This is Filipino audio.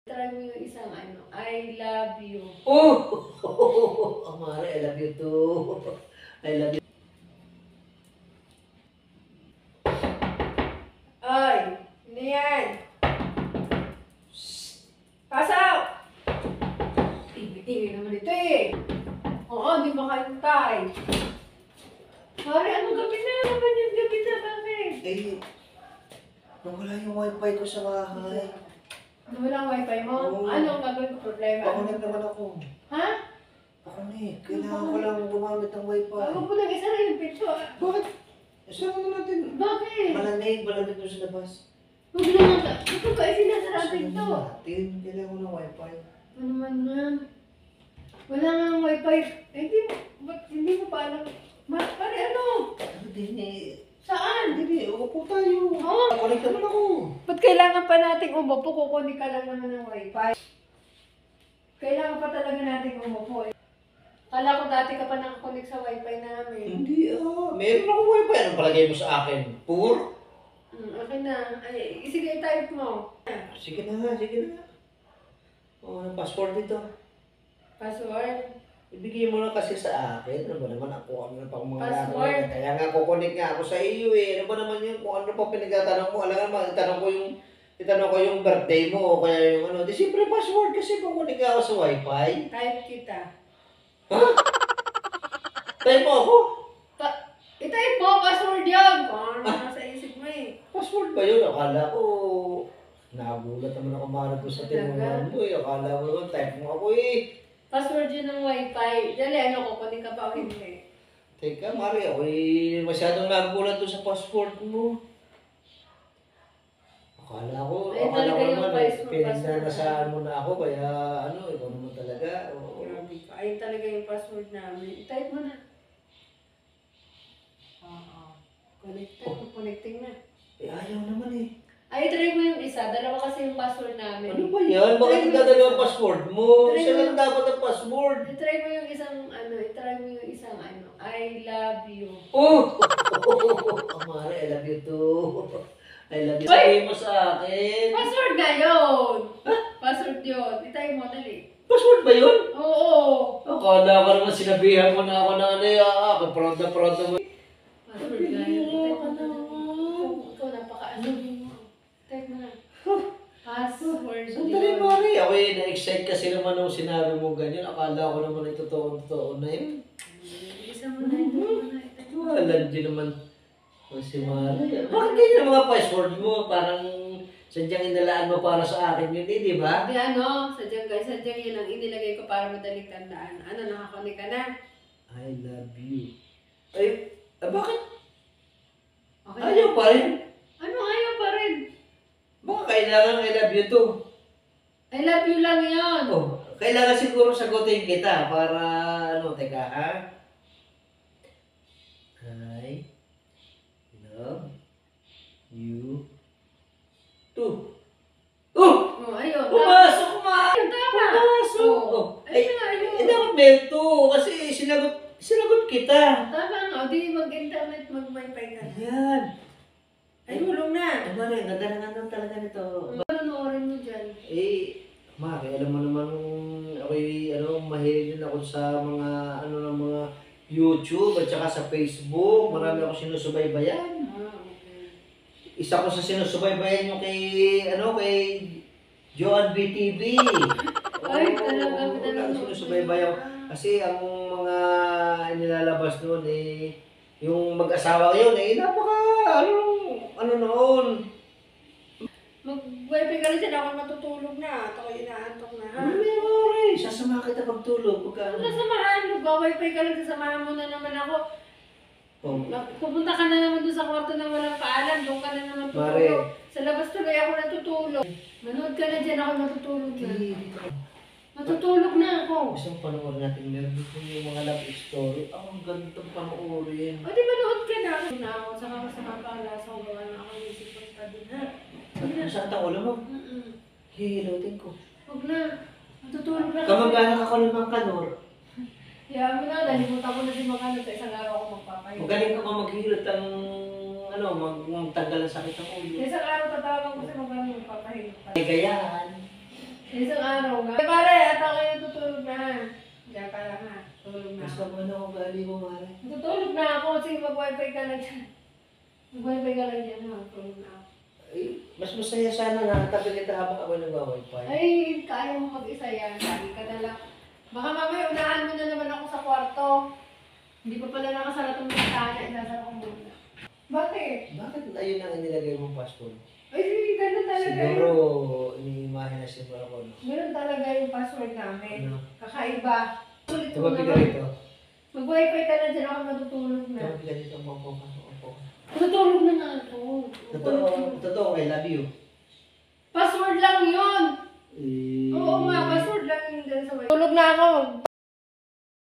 Try mo yung isang ano, I love you. Oh! Amare, I love you too. I love you. Ay, ano yan? Pasok! Tingin naman ito eh. Oo, di makahintay. Pare, anong gabi na naman yung gabi na? Bakit? Eh, nawala yung wifi ko sa bahay. Nawala ang wifi mo? Oo. Anong gagawin ko problema? Pakunik naman ako. Ha? Pakunik. Kailangan ko lang gumamit ng wifi. Huwag mo lang isa na yung pinto. Bakit? Isama na natin. Bakit? Malamig doon sa labas. Huwag naman ka. Ito ba ay sinasara Isama pinto? na natin. Kailangan ko ng wifi. Ano naman yan? Wala nga ang wifi. Eh, hindi mo pa alam. Pare, ano? Ano din eh. Saan? Hindi, upo tayo. Oo. Pakunik naman ako. Ba't kailangan pa nating umupo? Kukunin ka lang naman ng wifi. Kailangan pa talaga nating umupo eh. Kala ko dati ka pa nakakunik sa wifi namin. Hindi meron akong wifi. Anong palagay mo sa akin? Poor? Okay na. Ay, sige, type mo. Sige na. Anong password dito? Password. Ibigay mo lang kasi sa akin. Ano ba naman ako? Ano na pa akong mga Password. laro? Kaya nga kukunik nga ako sa iyo eh. Ano ba naman yun? Kung ano pa pinagtatanong mo? Alam nga naman, itanong ko yung birthday mo o kaya yung ano. Di siyempre password kasi kukunik nga ako sa wifi. Type kita. Ha? Tayo mo ako? I-type mo, password yun. Kung ano nasa isip mo eh. Password ba yun? Akala ko, nagulat naman ako marap ko sa tinungan mo eh. Akala mo naman, type mo ako eh. Password yun ng wifi. Dali, ano, kukunin ka pa o hindi? Teka, Mari, ako masyadong nagulat doon sa passport mo. Akala ko Ay, talaga yung naman, passport pinagnanasaan mo na ako, kaya ano, ikaw naman talaga. Grabe ka. Ayun talaga yung password namin. I-type mo na. Oo. Connecting na. Eh, ayaw naman eh. Ay, try mo yung isa. Dalawa kasi yung password namin. Ano ba yan? Bakit dadalawa ang passport mo? Isa lang dapat ang password. I-try mo yung isang, I love you. Oh! Amare, I love you too. I love you. Sabihin mo sa akin. Password nga yun! Password yun. I-type mo, dali. Password ba yun? Oo! Akala ka naman sinabihan mo na ako na ano yung proud na mo. Password nga yun. I-type mo, dali. Ikaw, napaka-ano mo. Type mo na. Password Sandali, yun. Mari. Ako na-excite kasi naman nung sinabi mo ganyan. Akala ko naman ay totoo na yun. Isa mo na ito. Alam din naman si Mari. Bakit ganyan ang mga password mo? Parang sadyang inalaan mo para sa akin yun, di ba? Hindi ano, sadyang yun ang inilagay ko para madaling tandaan. Ano, nakakunik ka na? I love you. Ay, bakit? Okay. Ayaw pa rin. Ano, ayaw pa rin. Baka kailangan I love you too. I love you lang yun. Oh, kailangan siguro sagutin kita para ano, teka ha? I love you too. Oh! Oh, ayun. Pumasok, Ma! Ayun, tama. Pumasok! Oh. Ay, Ayun. dapat bento kasi sinagot kita. Tama nga. O, di mag-internet, mag-wifi ka. Ayan. Ay, hulong na. Ay, Mari, ganda na nga talaga nito. Panoorin mo dyan. Eh, Mari, alam mo naman, ako'y, mahilig din ako sa mga, ng mga YouTube at saka sa Facebook. Marami ako sinusubaybayan. Okay. Isa ko sa sinusubaybayan yung kay Joan BTV. Ay, talaga. Sinusubaybayan ko. Kasi ang mga nilalabas noon yung mag-asawa yun napaka, noon. Mag-wifi ka na dyan. Ako matutulog na. At ako inaantok na. Ha? Mari, sasama kita pagtulog. Ano samahan? Mag-wifi ka lang. Sasamahan mo na naman ako. Oh. Pupunta ka na naman doon sa kwarto na walang paalam. Doon ka na naman tutulog. Sa labas tuloy ako natutulog. Manood ka na dyan. Ako matutulog na. Matutulog na ako. Gusto mong panoorin natin meron dito yung mga love story. Ang gandang panoorin. O di manood ka na. Na ako. Saka masama pa ang lasa ko. Gawa na ako isip ko pa din ha. Saan ang ulo mo? Hihilutin ko. Huwag na. Matutulog na. Kamag-anak ako ng mga kanor. Kaya mo na. Nalimutan ko na si mga sa isang araw ako magpapahinga. Magaling ka maghihilot ang magtanggal ang sakit ng ulo. Sa isang araw tatawagan ko si mga magpapahinga. Gayahan. Isang araw nga. Pare, at ako yung tutulog na. Diyan ka lang ha. Tulog na Mas ako. ano ang gali mo, Mare? Tutulog na ako. Sige, mag-wifi ka lang dyan. Mag-wifi ka lang dyan ha. Tulog na ako. Ay, mas masaya sana na tabi kita habang ako nag-wifi. Ay, kaya mo mag-isa yan. Lagi ka na lang. Baka mamaya unahan mo na naman ako sa kwarto. Hindi pa pala nakasalat ang bintana. Inasara ko muna. Bakit? Bakit ayun ang inilagay mong password? Ay, ganun talaga Siguro, yun. iniimahe na siguro ako, no? Ganun talaga yung password namin. Ano? Kakaiba. Ulit mo Tumabi ka naman. rito. Mag-wifi ka na dyan ako matutulog na. Tumabi ka rito, upo ka. Matutulog na nga ako. Totoo, I love you. Password lang yun. Eh, Oo nga, password lang yun dyan sa wifi. Tulog na ako.